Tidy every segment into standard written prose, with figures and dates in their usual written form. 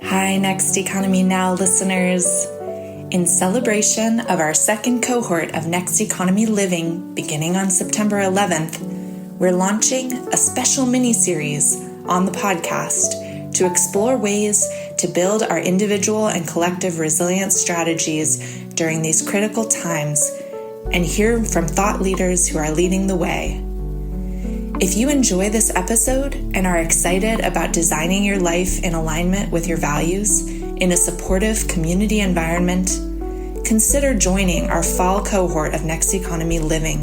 Hi, Next Economy Now listeners. In celebration of our second cohort of Next Economy Living beginning on September 11th, we're launching a special mini-series on the podcast to explore ways to build our individual and collective resilience strategies during these critical times and hear from thought leaders who are leading the way. If you enjoy this episode and are excited about designing your life in alignment with your values in a supportive community environment, consider joining our fall cohort of Next Economy Living.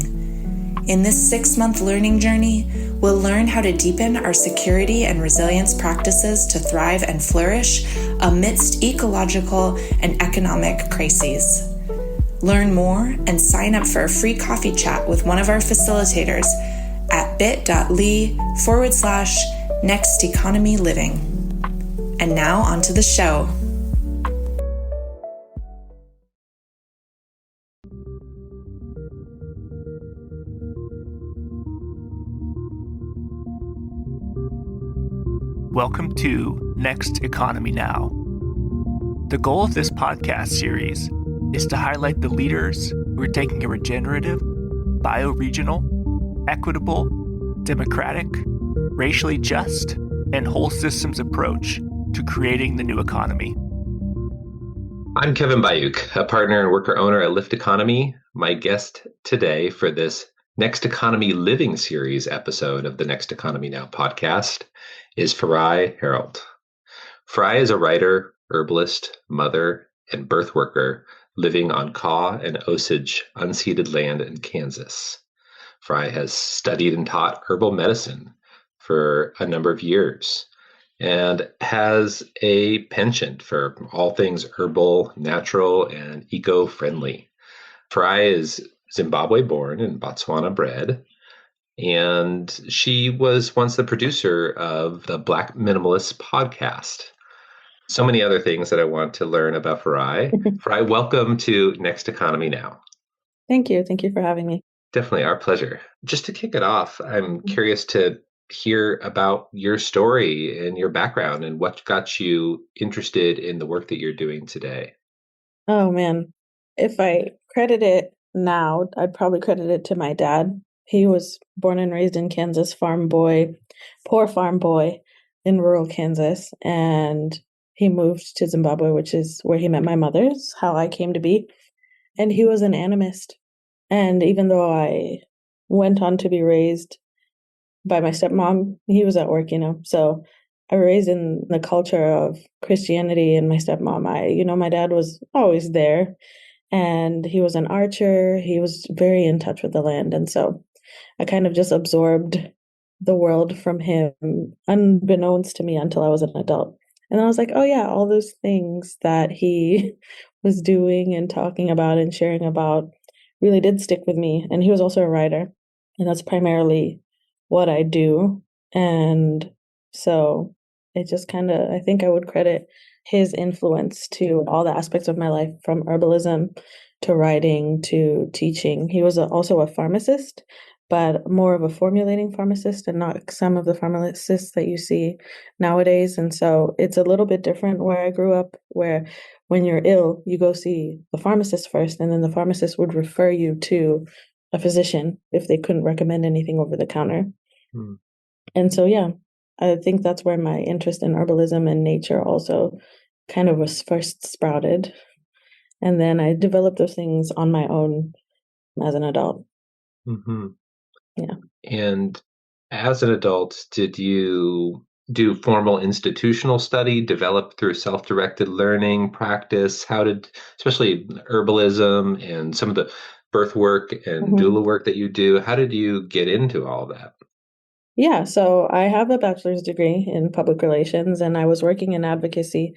In this 6-month learning journey, we'll learn how to deepen our security and resilience practices to thrive and flourish amidst ecological and economic crises. Learn more and sign up for a free coffee chat with one of our facilitators at bit.ly/Next Economy Living. And now onto the show. Welcome to Next Economy Now. The goal of this podcast series is to highlight the leaders who are taking a regenerative, bioregional, equitable, democratic, racially just, and whole systems approach to creating the new economy. I'm Kevin Bayuk, a partner and worker owner at Lift Economy. My guest today for this Next Economy Living series episode of the Next Economy Now podcast is Farai Harreld. Farai is a writer, herbalist, mother, and birth worker living on Kaw and Osage unceded land in Kansas. Farai has studied and taught herbal medicine for a number of years and has a penchant for all things herbal, natural, and eco-friendly. Farai is Zimbabwe-born and Botswana-bred, and she was once the producer of the Black Minimalist podcast. So many other things that I want to learn about Farai. Farai, welcome to Next Economy Now. Thank you. Thank you for having me. Definitely our pleasure. Just to kick it off, I'm curious to hear about your story and your background and what got you interested in the work that you're doing today. Oh, man. If I credit it now, I'd probably credit it to my dad. He was born and raised in Kansas, farm boy, poor farm boy in rural Kansas. And he moved to Zimbabwe, which is where he met my mother, is how I came to be. And he was an animist. And even though I went on to be raised by my stepmom, he was at work, So I was raised in the culture of Christianity, and my stepmom, my dad was always there. And he was an archer. He was very in touch with the land. And so I kind of just absorbed the world from him, unbeknownst to me until I was an adult. And then I was like, oh yeah, all those things that he was doing and talking about and sharing about really did stick with me. And he was also a writer, and that's primarily what I do. And so it just I think I would credit his influence to all the aspects of my life, from herbalism to writing to teaching. He was also a pharmacist, but more of a formulating pharmacist and not some of the pharmacists that you see nowadays. And so it's a little bit different where I grew up, where when you're ill, you go see the pharmacist first, and then the pharmacist would refer you to a physician if they couldn't recommend anything over the counter. And so, yeah, I think that's where my interest in herbalism and nature also kind of was first sprouted. And then I developed those things on my own as an adult. Mm-hmm. Yeah. And as an adult, did you do formal institutional study, develop through self-directed learning practice? How did, especially herbalism and some of the birth work and doula work that you do, how did you get into all that? Yeah, so I have a bachelor's degree in public relations, and I was working in advocacy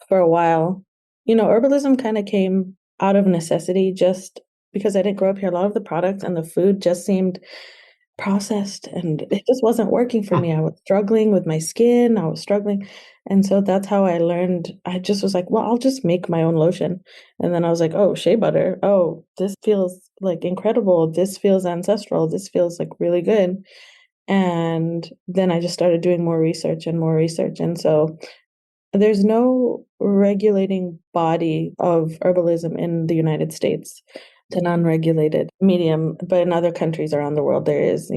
for a while. Herbalism kind of came out of necessity, just because I didn't grow up here. A lot of the products and the food just seemed processed, and it just wasn't working for me. I was struggling with my skin. I was struggling. And so that's how I learned. I just was like, well, I'll just make my own lotion. And then I was like, oh, shea butter. Oh, this feels like incredible. This feels ancestral. This feels like really good. And then I just started doing more research and more research. And so There's no regulating body of herbalism in the United States. It's an unregulated medium, but in other countries around the world, there is,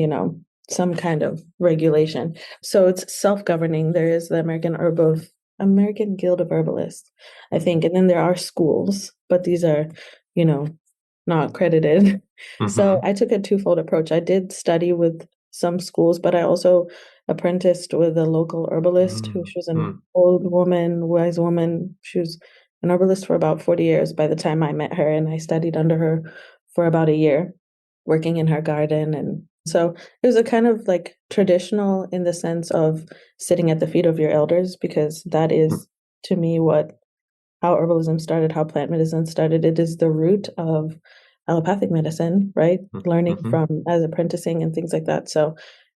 some kind of regulation. So it's self-governing. There is the American Guild of Herbalists, I think, and then there are schools, but these are, you know, not accredited. So Mm-hmm. I took a twofold approach. I did study with some schools, but I also apprenticed with a local herbalist who she was Mm-hmm. an old woman, wise woman. She was an herbalist for about 40 years by the time I met her, and I studied under her for about a year, working in her garden. And so it was a kind of like traditional in the sense of sitting at the feet of your elders, because that is to me what how herbalism started, how plant medicine started. It is the root of allopathic medicine, right? Learning Mm-hmm. from as apprenticing and things like that. So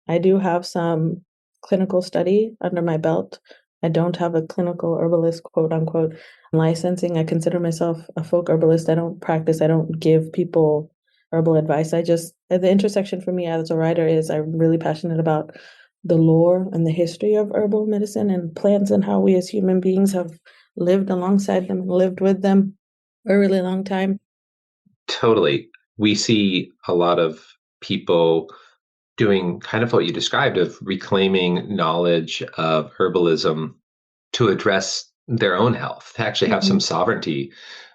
I do have some clinical study under my belt. I don't have a clinical herbalist, quote unquote, licensing. I consider myself a folk herbalist. I don't practice, I don't give people herbal advice. I just, the intersection for me as a writer is I'm really passionate about the lore and the history of herbal medicine and plants and how we as human beings have lived alongside them and lived with them for a really long time. Totally. We see a lot of people doing kind of what you described of reclaiming knowledge of herbalism to address their own health, to actually have some Mhm. sovereignty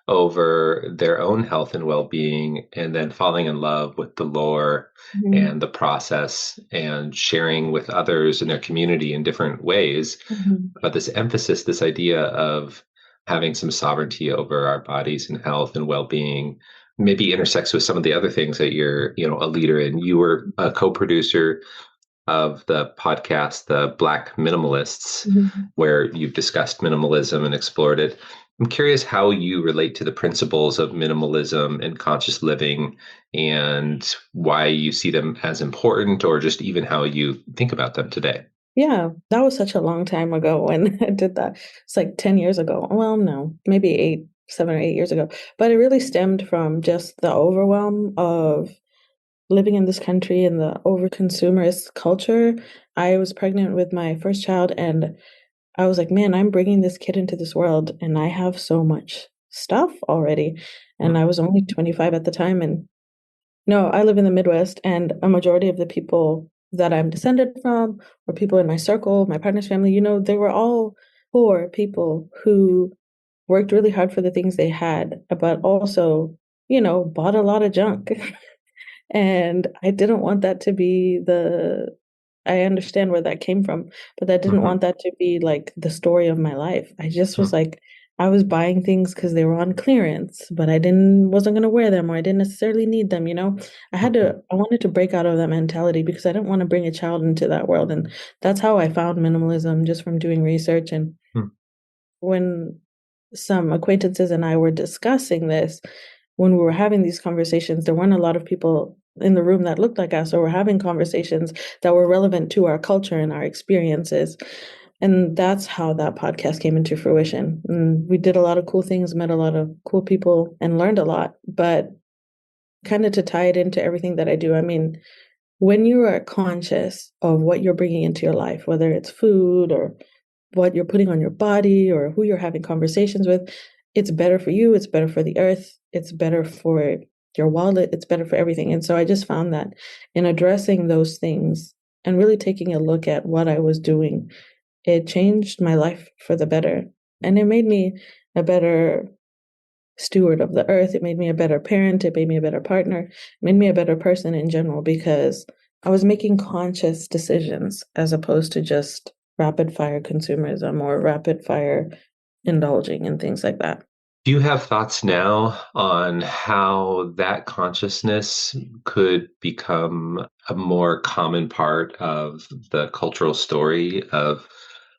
over their own health and well-being, and then falling in love with the lore Mhm. and the process and sharing with others in their community in different ways. Mhm. But this emphasis, this idea of having some sovereignty over our bodies and health and well-being maybe intersects with some of the other things that you're, a leader in. You were a co-producer of the podcast, The Black Minimalists, Mhm. where you've discussed minimalism and explored it. I'm curious how you relate to the principles of minimalism and conscious living and why you see them as important or just even how you think about them today. Yeah, that was such a long time ago when I did that. It's like 10 years ago. Well, no, maybe 7 or 8 years ago. But it really stemmed from just the overwhelm of living in this country and the over consumerist culture. I was pregnant with my first child, and I was like, man, I'm bringing this kid into this world, and I have so much stuff already. And I was only 25 at the time, and no, I live in the Midwest, and a majority of the people that I'm descended from, or people in my circle, my partner's family, they were all poor people who worked really hard for the things they had, but also, bought a lot of junk. And I didn't want that to be I understand where that came from, but I didn't Mm-hmm. want that to be like the story of my life. I just was like, I was buying things because they were on clearance, but wasn't gonna wear them, or I didn't necessarily need them, Mm-hmm. I wanted to break out of that mentality because I didn't want to bring a child into that world. And that's how I found minimalism, just from doing research. And when some acquaintances and I were discussing this, when we were having these conversations, there weren't a lot of people in the room that looked like us or were having conversations that were relevant to our culture and our experiences. And that's how that podcast came into fruition. And we did a lot of cool things, met a lot of cool people, and learned a lot. But kind of to tie it into everything that I do, I mean, when you are conscious of what you're bringing into your life, whether it's food or what you're putting on your body or who you're having conversations with, it's better for you, it's better for the earth, it's better for your wallet, it's better for everything. And so I just found that in addressing those things and really taking a look at what I was doing, it changed my life for the better. And it made me a better steward of the earth. It made me a better parent. It made me a better partner. It made me a better person in general because I was making conscious decisions as opposed to just rapid fire consumerism or rapid fire indulging in things like that. Do you have thoughts now on how that consciousness could become a more common part of the cultural story of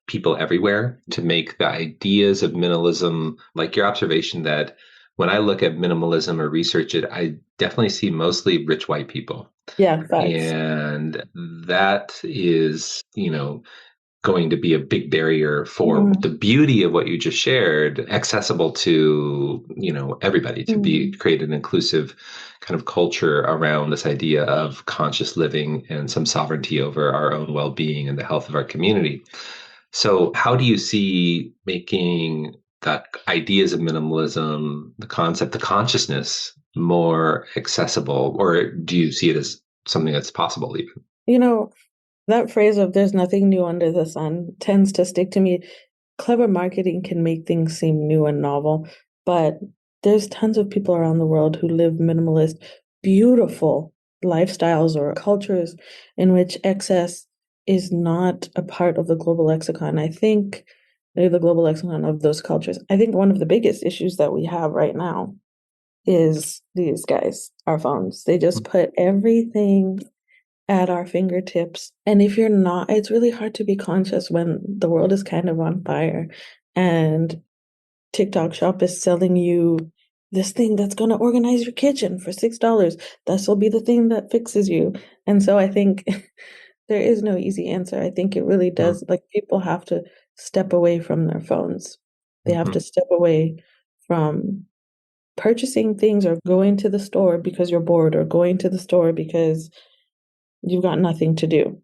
people everywhere to make the ideas of minimalism, like your observation that when I look at minimalism or research it, I definitely see mostly rich white people. Yeah, facts. And that is, going to be a big barrier for the Mm, beauty of what you just shared accessible to everybody, to be mm, create an inclusive kind of culture around this idea of conscious living and some sovereignty over our own well-being and the health of our community. So, how do you see making that ideas of minimalism, the concept, the consciousness more accessible, or do you see it as something that's possible even? You know, that phrase of there's nothing new under the sun tends to stick to me. Clever marketing can make things seem new and novel, but there's tons of people around the world who live minimalist, beautiful lifestyles or cultures in which excess is not a part of the global lexicon. I think the global lexicon of those cultures. I think one of the biggest issues that we have right now is these guys, our phones. They just put everything at our fingertips. And if you're not, it's really hard to be conscious when the world is kind of on fire and TikTok shop is selling you this thing that's going to organize your kitchen for $6. This will be the thing that fixes you. And so I think there is no easy answer. I think it really does, like, people have to step away from their phones. They have to step away from purchasing things or going to the store because you're bored or going to the store because you've got nothing to do,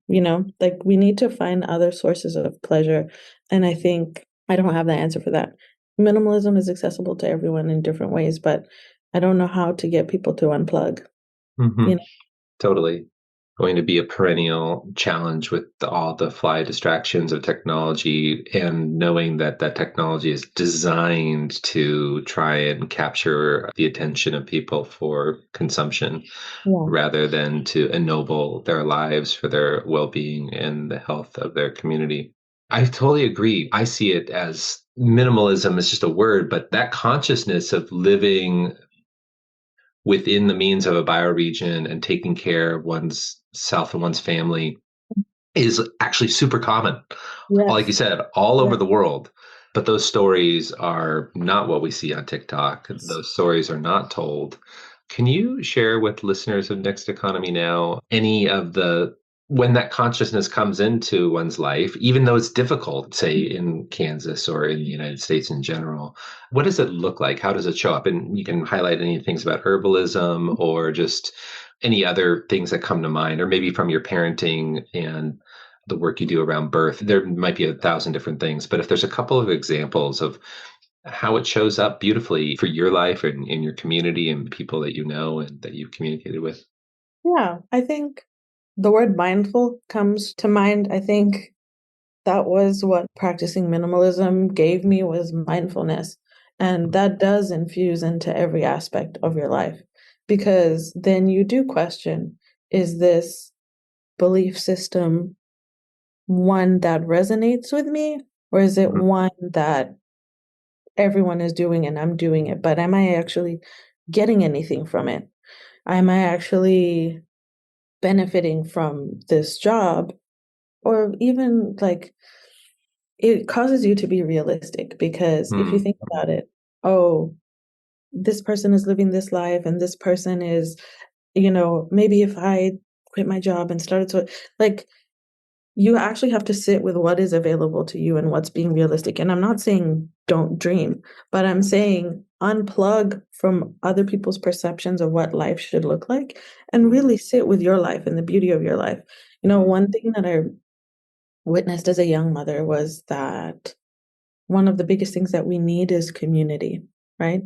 like we need to find other sources of pleasure. And I think I don't have the answer for that. Minimalism is accessible to everyone in different ways, but I don't know how to get people to unplug. Mm-hmm. Totally. Going to be a perennial challenge with all the fly distractions of technology, and knowing that that technology is designed to try and capture the attention of people for consumption rather than to ennoble their lives for their well-being and the health of their community. I totally agree. I see it as minimalism is just a word, but that consciousness of living within the means of a bioregion and taking care of one's self and one's family is actually super common. Like you said, all over the world. But those stories are not what we see on TikTok. Those stories are not told. Can you share with listeners of Next Economy Now any of the when that consciousness comes into one's life, even though it's difficult, say in Kansas or in the United States in general, what does it look like? How does it show up? And you can highlight any things about herbalism or just any other things that come to mind, or maybe from your parenting and the work you do around birth. There might be 1,000 different things, but if there's a couple of examples of how it shows up beautifully for your life and in your community and people that you know and that you've communicated with. Yeah, I think the word mindful comes to mind. I think that was what practicing minimalism gave me, was mindfulness. And that does infuse into every aspect of your life, because then you do question, is this belief system one that resonates with me, or is it one that everyone is doing and I'm doing it, but am I actually getting anything from it? Am I actually benefiting from this job? Or even, like, it causes you to be realistic, because if you think about it, oh, this person is living this life and this person is, maybe if I quit my job and started to, like, you actually have to sit with what is available to you and what's being realistic. And I'm not saying don't dream, but I'm saying unplug from other people's perceptions of what life should look like and really sit with your life and the beauty of your life. One thing that I witnessed as a young mother was that one of the biggest things that we need is community, right?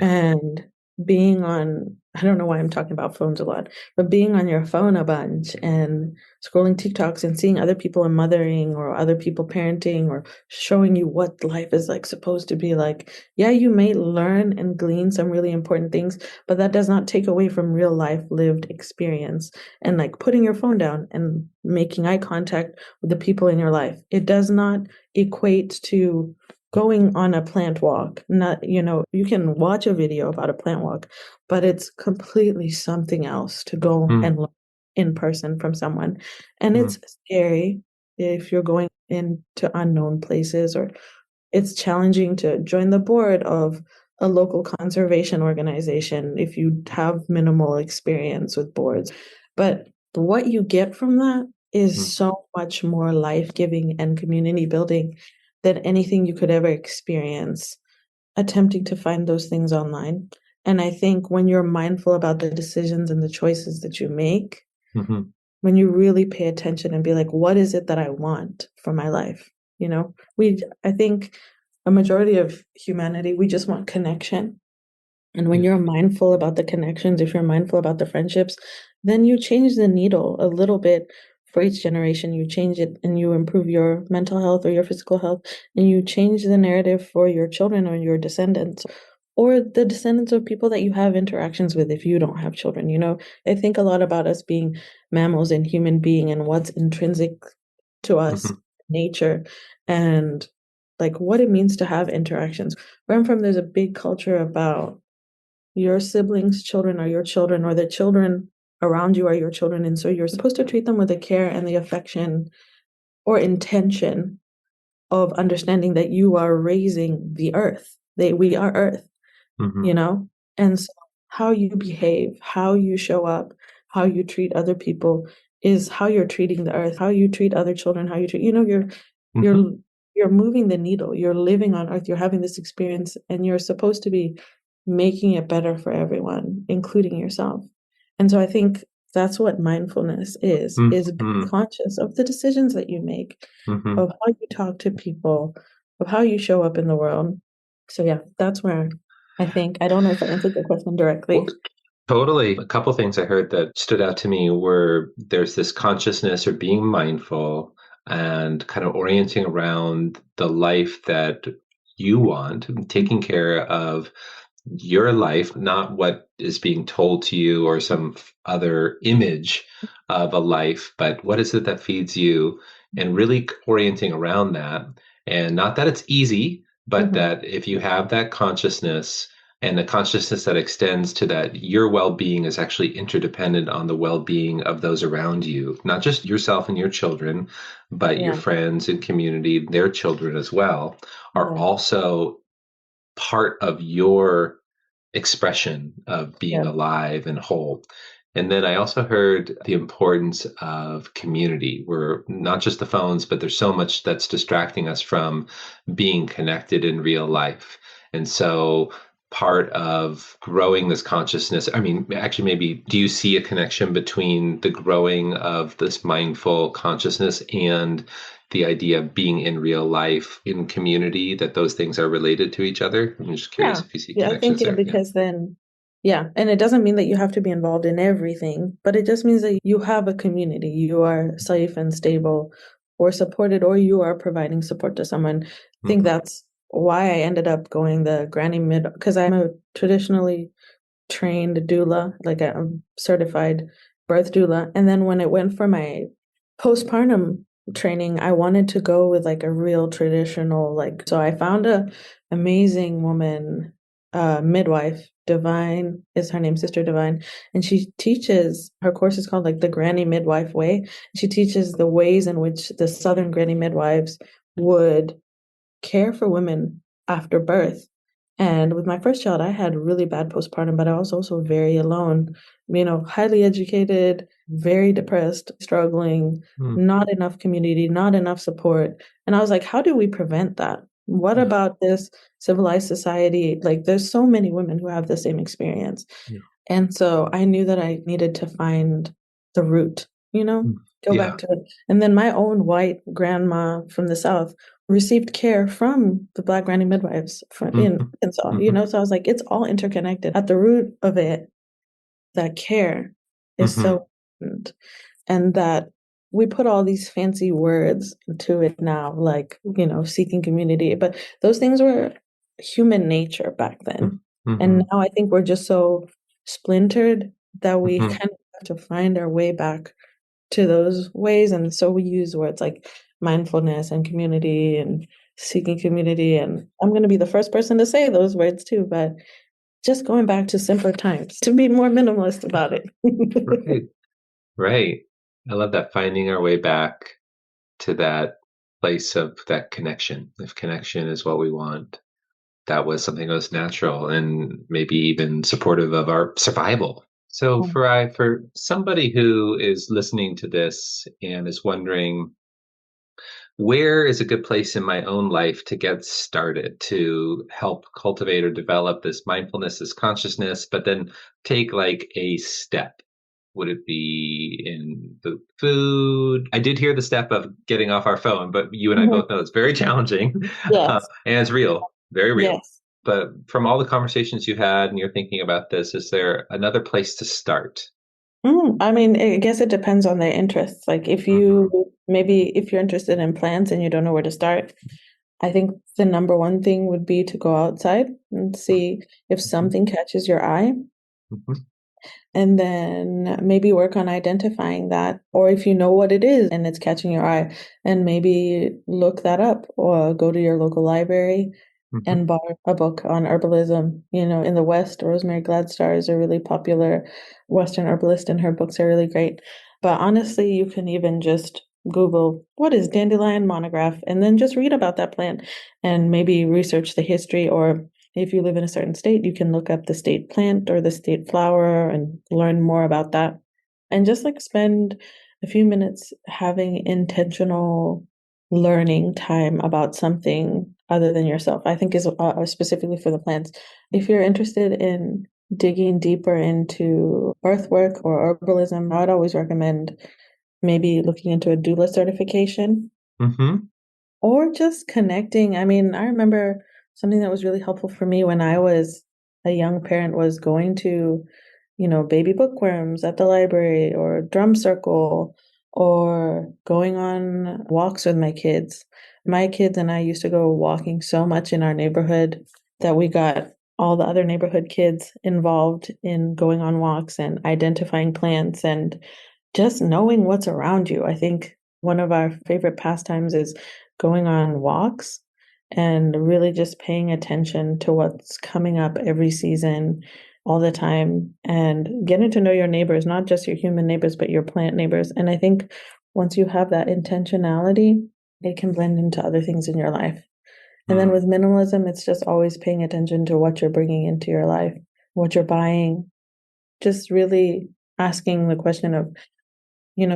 And being on, I don't know why I'm talking about phones a lot, but being on your phone a bunch and scrolling TikToks and seeing other people in mothering or other people parenting or showing you what life is like supposed to be like. Yeah, you may learn and glean some really important things, but that does not take away from real life lived experience. And like putting your phone down and making eye contact with the people in your life. It does not equate to going on a plant walk. Not, you can watch a video about a plant walk, but it's completely something else to go and learn in person from someone. And it's scary if you're going into unknown places, or it's challenging to join the board of a local conservation organization if you have minimal experience with boards. But what you get from that is so much more life-giving and community building than anything you could ever experience attempting to find those things online. And I think when you're mindful about the decisions and the choices that you make, when you really pay attention and be like, what is it that I want for my life? I think a majority of humanity, we just want connection. And when you're mindful about the connections, if you're mindful about the friendships, then you change the needle a little bit for each generation. You change it and you improve your mental health or your physical health, and you change the narrative for your children or your descendants or the descendants of people that you have interactions with if you don't have children. I think a lot about us being mammals and human being and what's intrinsic to us, nature, and like what it means to have interactions. Where I'm from, there's a big culture about your siblings' children are your children, or the children around you are your children. And so you're supposed to treat them with the care and the affection or intention of understanding that you are raising the earth. We are earth, And so how you behave, how you show up, how you treat other people is how you're treating the earth, how you treat other children, how you treat, you're moving the needle, you're living on earth, you're having this experience, and you're supposed to be making it better for everyone, including yourself. And so I think that's what mindfulness is being conscious of the decisions that you make, of how you talk to people, of how you show up in the world. So yeah, that's where I think, I don't know if I answered the question directly. Well, totally. A couple things I heard that stood out to me were there's this consciousness or being mindful and kind of orienting around the life that you want, taking care of your life, not what is being told to you or some other image of a life, but what is it that feeds you, and really orienting around that. And not that it's easy, but that if you have that consciousness and the consciousness that extends to that, your well-being is actually interdependent on the well-being of those around you, not just yourself and your children, but your friends and community, their children as well, are also part of your expression of being alive and whole. And then I also heard the importance of community, where not just the phones, but there's so much that's distracting us from being connected in real life. And so part of growing this consciousness, I mean, actually, maybe do you see a connection between the growing of this mindful consciousness and the idea of being in real life, in community, that those things are related to each other? I'm just curious if you see connections there. Because then, and it doesn't mean that you have to be involved in everything, but it just means that you have a community, you are safe and stable or supported, or you are providing support to someone. I think that's why I ended up going the granny mid, because I'm a traditionally trained doula, like a certified birth doula. And then when it went for my postpartum training, I wanted to go with like a real traditional, so I found a amazing woman, midwife, Divine is her name, Sister Divine, and she teaches, her course is called like the Granny Midwife Way. She teaches the ways in which the Southern granny midwives would care for women after birth. And with my first child, I had really bad postpartum, but I was also very alone, highly educated, very depressed, struggling, not enough community, not enough support. And I was like, how do we prevent that? What about this civilized society? Like, there's so many women who have the same experience. Yeah. And so I knew that I needed to find the root, go back to it. And then my own white grandma from the South received care from the Black granny midwives in Arkansas, so I was like, it's all interconnected. At the root of it, that care is so important, and that we put all these fancy words to it now, like, seeking community, but those things were human nature back then. And now I think we're just so splintered that we kind of have to find our way back to those ways. And so we use words like mindfulness and community and seeking community. And I'm going to be the first person to say those words too, but just going back to simpler times, to be more minimalist about it. Right. I love that, finding our way back to that place of that connection. If connection is what we want, that was something that was natural and maybe even supportive of our survival. So for somebody who is listening to this and is wondering, where is a good place in my own life to get started to help cultivate or develop this mindfulness, this consciousness, but then take like a step? Would it be in the food? I did hear the step of getting off our phone, but you and I Mhm. both know it's very challenging and Yes. it's real, very real. Yes. But from all the conversations you've had and you're thinking about this, is there another place to start? I mean, I guess it depends on their interests. Like if Mm-hmm. if you're interested in plants and you don't know where to start, I think the number one thing would be to go outside and see if Mm-hmm. something catches your eye, Mm-hmm. and then maybe work on identifying that. Or if you know what it is and it's catching your eye, and maybe look that up or go to your local library Mm-hmm. and bought a book on herbalism. In the West, Rosemary Gladstar is a really popular Western herbalist, and her books are really great. But honestly, you can even just Google what is dandelion monograph and then just read about that plant and maybe research the history. Or if you live in a certain state, you can look up the state plant or the state flower and learn more about that. And just like spend a few minutes having intentional learning time about something other than yourself, I think is specifically for the plants. If you're interested in digging deeper into earthwork or herbalism, I would always recommend maybe looking into a doula certification Mm-hmm. or just connecting. I mean, I remember something that was really helpful for me when I was a young parent was going to, baby bookworms at the library or drum circle or going on walks with my kids. My kids and I used to go walking so much in our neighborhood that we got all the other neighborhood kids involved in going on walks and identifying plants and just knowing what's around you. I think one of our favorite pastimes is going on walks and really just paying attention to what's coming up every season, all the time, and getting to know your neighbors, not just your human neighbors, but your plant neighbors. And I think once you have that intentionality, it can blend into other things in your life. And then with minimalism, it's just always paying attention to what you're bringing into your life, what you're buying, just really asking the question of,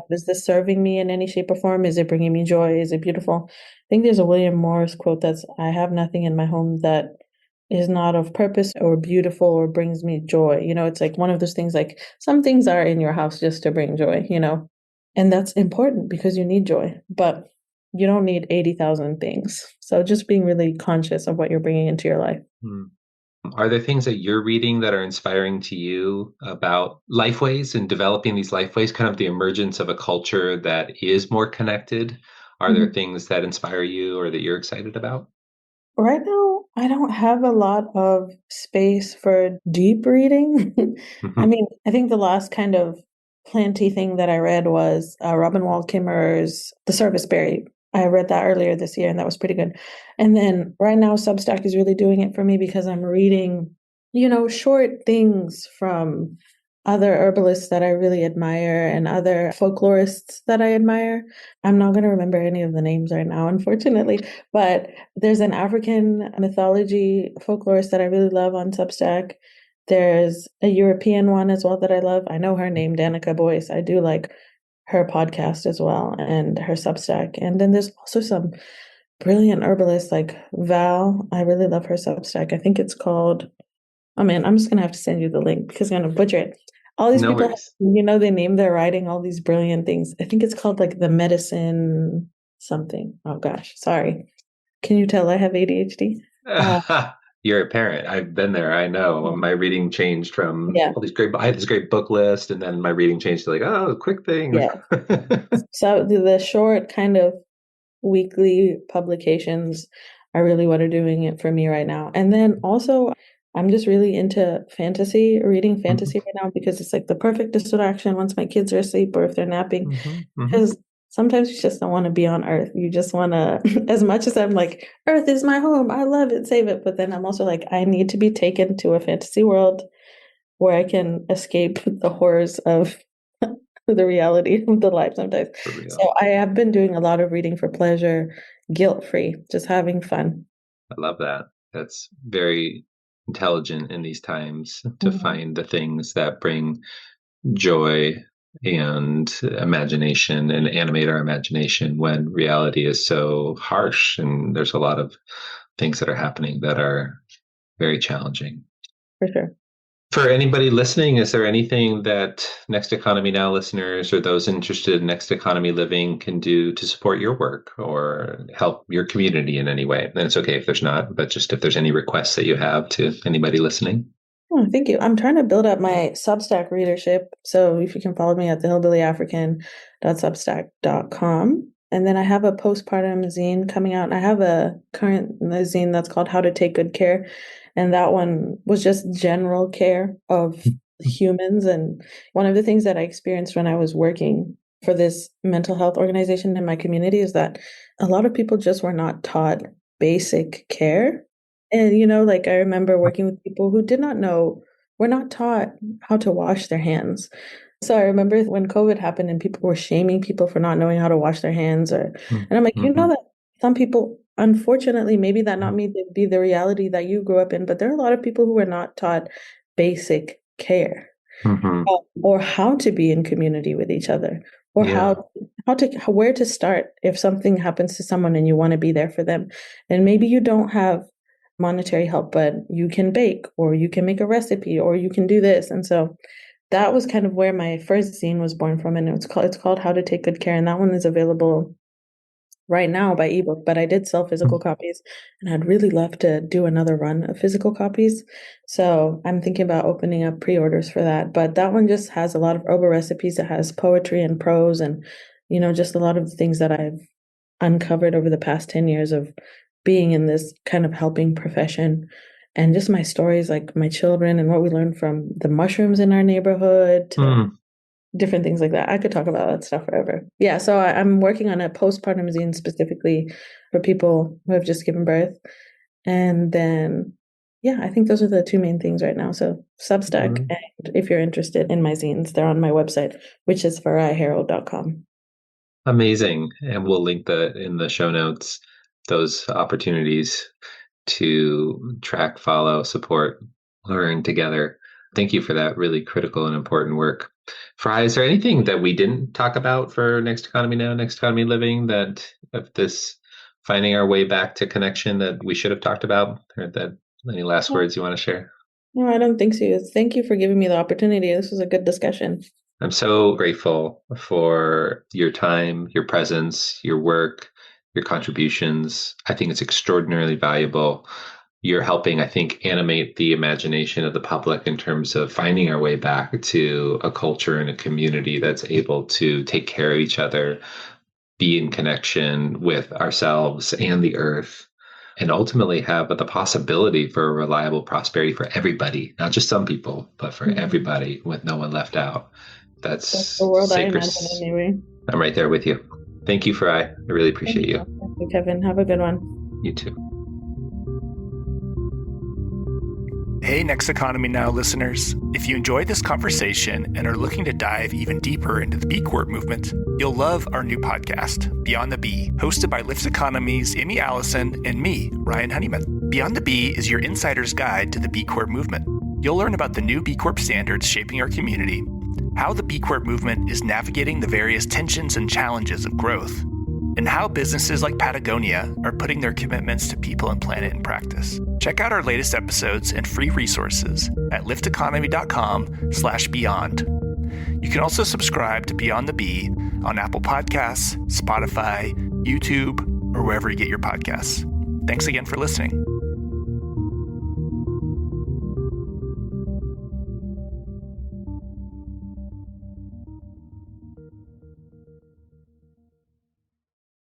is this serving me in any shape or form? Is it bringing me joy? Is it beautiful? I think there's a William Morris quote that's, I have nothing in my home that is not of purpose or beautiful or brings me joy. It's like one of those things, like some things are in your house just to bring joy. And that's important because you need joy, but you don't need 80,000 things. So just being really conscious of what you're bringing into your life. Mm-hmm. Are there things that you're reading that are inspiring to you about lifeways and developing these lifeways, kind of the emergence of a culture that is more connected? Are there Mhm. things that inspire you or that you're excited about? Right now, I don't have a lot of space for deep reading. I Hmm. mean, I think the last kind of planty thing that I read was Robin Wall Kimmerer's The Serviceberry. I read that earlier this year, and that was pretty good. And then right now, Substack is really doing it for me because I'm reading, short things from other herbalists that I really admire and other folklorists that I admire. I'm not going to remember any of the names right now, unfortunately, but there's an African mythology folklorist that I really love on Substack. There's a European one as well that I love. I know her name, Danica Boyce. I do like her podcast as well and her Substack. And then there's also some brilliant herbalists like Val. I really love her Substack. I think it's called, oh man, I'm just gonna have to send you the link because I'm gonna butcher it. All these No people, worries. they name their writing all these brilliant things. I think it's called like the medicine something. Oh gosh, sorry. Can you tell I have ADHD? Uh, You're a parent. I've been there. I know. My reading changed from yeah, all these great. I had this great book list, and then my reading changed to like, oh, quick thing. yeah. So the short kind of weekly publications are really what are doing it for me right now. And then also, I'm just really into fantasy, reading Mhm, fantasy right now because it's like the perfect distraction once my kids are asleep or if they're napping. mhm, mhm. Because sometimes you just don't want to be on Earth. You just want to, as much as I'm like, Earth is my home, I love it, save it. But then I'm also like, I need to be taken to a fantasy world where I can escape the horrors of the reality of the life sometimes. For real. So I have been doing a lot of reading for pleasure, guilt free, just having fun. I love that. That's very intelligent in these times to Mhm. find the things that bring joy and imagination and animate our imagination when reality is so harsh and there's a lot of things that are happening that are very challenging. For sure. For anybody listening, is there anything that Next Economy Now listeners or those interested in Next Economy Living can do to support your work or help your community in any way? And it's okay if there's not, but just if there's any requests that you have to anybody listening. Oh, thank you. I'm trying to build up my Substack readership. So if you can follow me at thehillbillyafrican.substack.com. And then I have a postpartum zine coming out. I have a current zine that's called How to Take Good Care. And that one was just general care of humans. And one of the things that I experienced when I was working for this mental health organization in my community is that a lot of people just were not taught basic care. And, like I remember working with people who did not know, were not taught how to wash their hands. So I remember when COVID happened and people were shaming people for not knowing how to wash their hands. And I'm like, that some people, unfortunately, maybe that not me to be the reality that you grew up in, but there are a lot of people who were not taught basic care or how to be in community with each other or where to start if something happens to someone and you want to be there for them. And maybe you don't have monetary help, but you can bake or you can make a recipe or you can do this. And so that was kind of where my first zine was born from, and it's called How to Take Good Care, and that one is available right now by ebook, but I did sell physical copies, and I'd really love to do another run of physical copies. So I'm thinking about opening up pre-orders for that. But that one just has a lot of herbal recipes. It has poetry and prose and, just a lot of the things that I've uncovered over the past 10 years of being in this kind of helping profession. And just my stories, like my children and what we learned from the mushrooms in our neighborhood to different things like that. I could talk about that stuff forever. Yeah, so I'm working on a postpartum zine specifically for people who have just given birth. And then, I think those are the two main things right now. So Substack, and if you're interested in my zines, they're on my website, which is faraiharreld.com. Amazing. And we'll link that in the show notes, those opportunities to track, follow, support, learn together. Thank you for that really critical and important work. Farai, is there anything that we didn't talk about for Next Economy Now, Next Economy Living, that of this finding our way back to connection that we should have talked about, or that any last words you want to share? No, I don't think so. Thank you for giving me the opportunity. This was a good discussion. I'm so grateful for your time, your presence, your work, your contributions. I think it's extraordinarily valuable. You're helping, I think, animate the imagination of the public in terms of finding our way back to a culture and a community that's able to take care of each other, be in connection with ourselves and the earth, and ultimately have the possibility for a reliable prosperity for everybody, not just some people, but for everybody, with no one left out. That's the world sacred. I imagine anyway. I'm right there with you. Thank you, Farai. I really appreciate you. Thank you, Kevin. Have a good one. You too. Hey, Next Economy Now listeners. If you enjoyed this conversation and are looking to dive even deeper into the B Corp movement, you'll love our new podcast, Beyond the B, hosted by Lyft Economy's Amy Allison and me, Ryan Honeyman. Beyond the B is your insider's guide to the B Corp movement. You'll learn about the new B Corp standards shaping our community, how the B Corp movement is navigating the various tensions and challenges of growth, and how businesses like Patagonia are putting their commitments to people and planet in practice. Check out our latest episodes and free resources at lifteconomy.com/beyond. You can also subscribe to Beyond the B on Apple Podcasts, Spotify, YouTube, or wherever you get your podcasts. Thanks again for listening.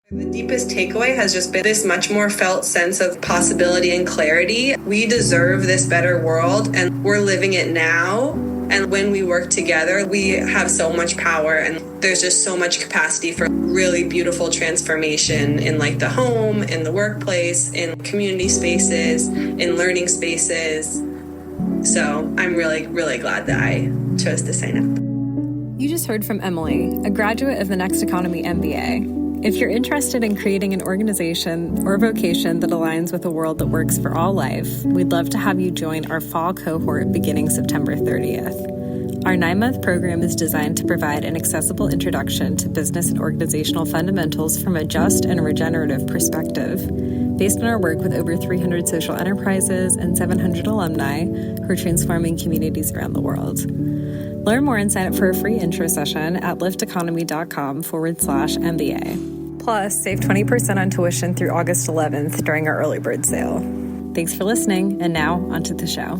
The deepest takeaway has just been this much more felt sense of possibility and clarity. We deserve this better world, and we're living it now. And when we work together, we have so much power, and there's just so much capacity for really beautiful transformation in like the home, in the workplace, in community spaces, in learning spaces. So I'm really, really glad that I chose to sign up. You just heard from Emily, a graduate of the Next Economy MBA. If you're interested in creating an organization or vocation that aligns with a world that works for all life, we'd love to have you join our fall cohort beginning September 30th. Our 9-month program is designed to provide an accessible introduction to business and organizational fundamentals from a just and regenerative perspective, based on our work with over 300 social enterprises and 700 alumni who are transforming communities around the world. Learn more and sign up for a free intro session at lifteconomy.com/MBA. Plus, save 20% on tuition through August 11th during our early bird sale. Thanks for listening, and now onto the show.